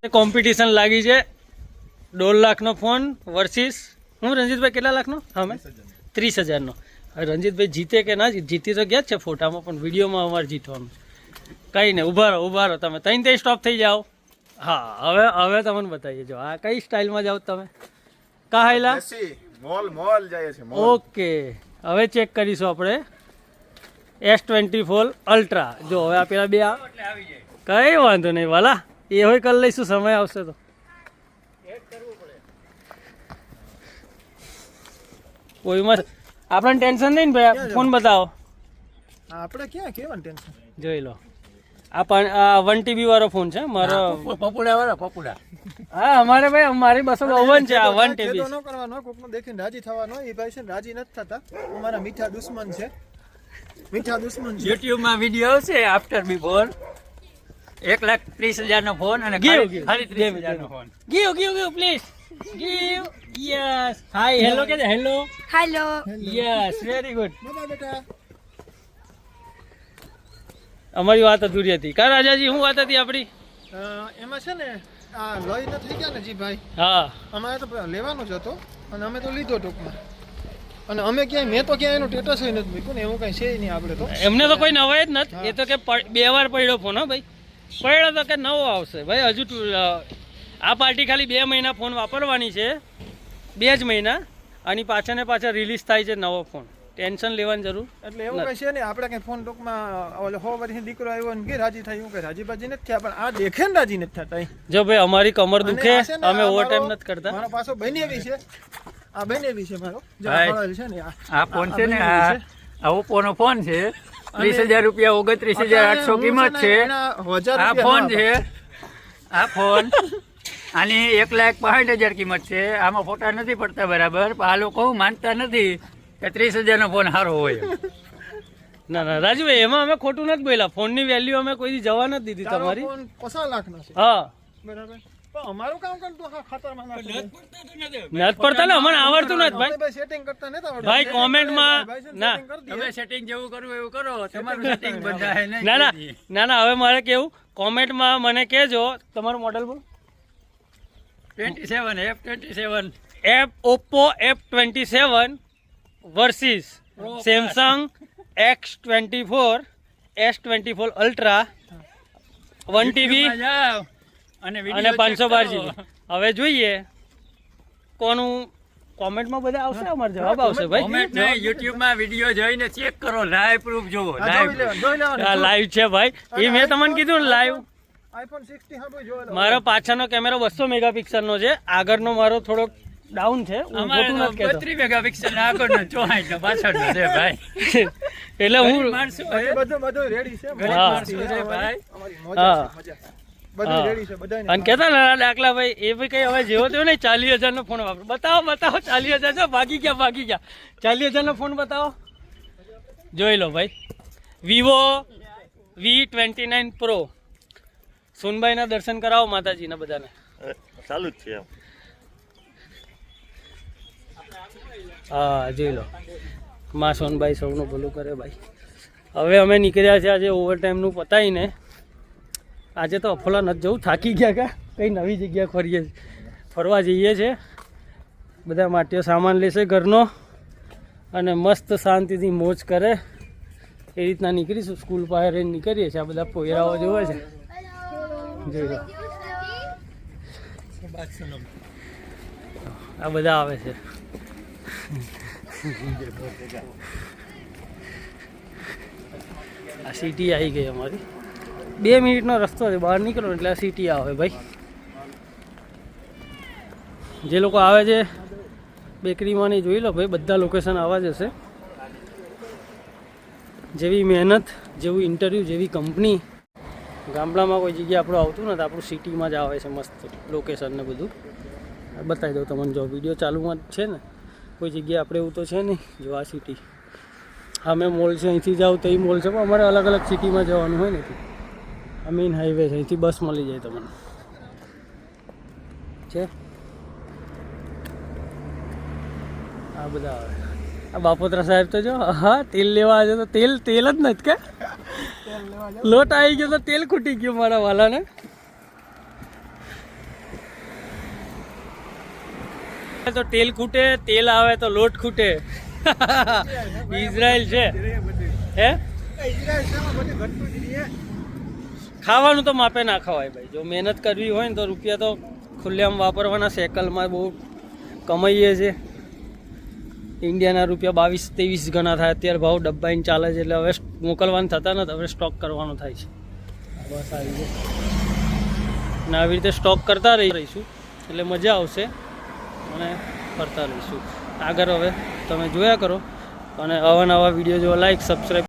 Competition લાગી છે 1.5 લાખનો ફોન વર્સિસ હું રંજીતભાઈ કેટલા લાખનો? હા મેં 30,000નો. રંજીતભાઈ જીતે કે ના જીતી તો ગયા જ છે ફોટામાં, પણ વિડીયોમાં અમારે જીતવાનું કંઈ નહીં. ઊભા રહો તમે, ત્યાં સ્ટોપ થઈ જાઓ. હા હવે તમને બતાવીએ. જો આ કઈ સ્ટાઇલમાં જાઓ તમે? કા હાઈલા મોલ જાય છે. ઓકે, હવે ચેક કરીશું આપણે S24 અલ્ટ્રા. જો હવે આ પેલા બે કઈ વાંધો નહીં વાલા, એ હોય કરી લઈશું, સમય આવશે તો. કોઈમાં આપણને ટેન્શન નહીં ને ભાઈ, ફોન બતાવો. આપણે ક્યાં કેવાનું ટેન્શન? જોઈ લો, આ 1 TB વાળો ફોન છે મારો. પપુડા હા અમારે ભાઈ, અમારી 252 છે. આ 1 TB ન કરવાનો, કોકનો દેખીને રાજી થવાનો. એ ભાઈ છે ને રાજી નથી થતા, અમારા મીઠા દુશ્મન છે. YouTube માં વિડિયો આવશે આફ્ટર બિફોર. 1,30,000 નો ફોન અને ખાલી 30,000 નો phone. Give please give. Yes, hi hello કે હેલો. Yes, very good. બેટા અમારી વાત અધૂરી હતી. કા રાજાજી, હું વાત હતી આપણી? એમાં છે ને આ લઈ ન થઈ ગયા ને જી ભાઈ. હા, અમારે તો લેવાનો જ હતો અને અમે તો લીધો ટૂંકમાં. અને અમે ક્યાંય, મેં તો ક્યાંય એનું સ્ટેટસ નથી મૂક્યું ને, એવું કઈ છે નહીં આપણે તો. એમને તો કોઈ નવાય જ નથી. એ તો કે 2 વાર પડ્યો ફોન. હા ભાઈ, પડ્યો તો કે નવો આવશે ભાઈ. હજુ આ પાર્ટી ખાલી 2 મહિના ફોન વાપરવાની છે, 2 જ મહિના, અને પાછા રિલીઝ થાય છે નવો ફોન. ટેન્શન લેવાની જરૂર એટલે એવું કઈ છે ને. આપણે કઈ ફોન ટૂંકમાં ઓલો 100 વર્ષથી દીકરો આવ્યો ને કે રાજી થાય, એવું કઈ રાજીબાજી નથી થયા, પણ આ દેખે ને રાજી નથી થતા. જો ભાઈ અમારી કમર દુખે, અમે ઓવર ટાઈમ નથી કરતા. મારો પાછો બહેન એવી છે, આ બહેન એવી છે મારો જે છે ને. આ ફોન છે ને, આ ઓપ્પો નો ફોન છે. 30,000 રૂપિયા, 29,800 કિંમત છે. આ ફોન છે, આ ફોન આની 1,65,000 કિંમત છે. આમાં ફોટા નથી પડતા બરાબર, પણ આ લોકો માનતા નથી કે 30,000 નો ફોન સારો હોય. ના રાજુભાઈ, એમાં અમે ખોટું નથી બોલ્યા. ફોનની વેલ્યુ અમે કોઈ જવા નથી દીધી તમારી. ફોન 50 લાખનો છે. હા બરાબર, પણ અમારું કામ કરતું ખાતરમાં નથી પડતા ને, અમને આવડતું નથી ભાઈ. સેટિંગ કરતા નથી આવડતું ભાઈ કોમેન્ટમાં ના, તમે સેટિંગ જેવું કરવું એવું કરો, તમારું સેટિંગ બધાય નહીં. ના હવે મારે કેવું, કોમેન્ટમાં મને કહેજો તમારું મોડેલ બોલો. 27 F27 Oppo F27 versus Samsung X24 S24 ultra 1 TB અને 512 GB. હવે જોઈએ કોનું કોમેન્ટમાં બધા આવશે, અમારો જવાબ આવશે ભાઈ. કોમેન્ટ નહીં, YouTube માં વિડિયો જોઈને ચેક કરો, લાઈવ પ્રૂફ જોવો. લાઈવ છે ભાઈ, એ મેં તમને કીધું ને લાઈવ. iPhone 16 હા ભાઈ જોયેલો. મારો પાછળનો કેમેરો 200 મેગાપિક્સલનો છે, આગળનો મારો થોડોક ડાઉન છે. અમારે 32 મેગાપિક્સલ ના આગળનો 64 નો પાછળનો છે ભાઈ. એટલે હું બધું રેડી છે ભાઈ. હા બધું રેડી છે બધાને. અને કેતા ને દાખલા ભાઈ, એ ભાઈ કઈ હવે જેવો તેવો નહીં. 40,000 નો ફોન વાપરો. બતાવો 40,000 છે. ભાગી ગયા 40,000 નો ફોન બતાવો. જોઈ લો ભાઈ, વિવો V29 Pro. સોનભાઈ ના દર્શન કરાવો માતાજીના બધાને. ચાલુ જ છે. હા જોઈ લો, માં સોનભાઈ સૌનું ભલું કરે ભાઈ. હવે અમે નીકળ્યા છે આજે ઓવરટાઈમનું પતાવીને. આજે તો અફોલા નથી જવું, થાકી ગયા કા. કંઈ નવી જગ્યા ફરવા જઈએ છે. બધા માટીઓ સામાન લેશે ઘરનો અને મસ્ત શાંતિથી મોજ કરે એ રીતના નીકળીશું. સ્કૂલ પાસે રહીને નીકળીએ છીએ. આ બધા પોયરાઓ જોવે છે, જોઈ લો. આ બધા આવે છે. આ સિટી આવી ગઈ અમારી. 2 મિનિટનો રસ્તો છે, બહાર નીકળો એટલે આ સિટી આવે ભાઈ. જે લોકો આવે છે બેકરીમાં નહીં, જોઈ લો ભાઈ, બધા લોકેશન આવા જ હશે. જેવી મહેનત, જેવું ઇન્ટરવ્યૂ, જેવી કંપની. ગામડામાં કોઈ જગ્યા આપણું આવતું નથી, આપણું સિટીમાં જ આવે છે મસ્ત લોકેશન ને બધું. બતાવી દઉં તમને, જો વિડીયો ચાલુમાં જ છે ને, કોઈ જગ્યાએ આપણે એવું તો છે નહીં. જો આ સિટી, અમે મોલ છે, અહીંથી જાઓ તો એ મોલ છે, પણ અમારે અલગ અલગ સિટીમાં જવાનું હોય ને. આ મેઇન હાઈવે છે, અહીંથી બસ મળી જાય તમને. છે આ બધા આવે. આ બાપોત્રા સાહેબ તો જો, હા તેલ લેવા આવે તો તેલ જ નથી કે લોટ આવી ગયો તો તેલ ખૂટી ગયો મારા વાલાને. તો તેલ ખૂટે, તેલ આવે તો લોટ ખૂટે. ઇઝરાયલ છે હે. ખાવાનું તો માપે ના ખવાય ભાઈ. જો મહેનત કરવી હોય ને તો રૂપિયા તો ખુલ્લેઆમ વાપરવાના. સાયકલમાં બહુ કમાઈએ છે. ઇન્ડિયાના રૂપિયા 22-23 ગણા થાય. અત્યારે ભાવ ડબ્બાઈને ચાલે છે, એટલે હવે મોકલવાના થતા નથી, હવે સ્ટોક કરવાનો થાય છે. બસ આવી છે ને આવી રીતે સ્ટોક કરતા રહીશું એટલે મજા આવશે અને ફરતા રહીશું આગળ. હવે તમે જોયા કરો અને આવા નવા વિડીયો જોવા લાઈક સબસ્ક્રાઈબ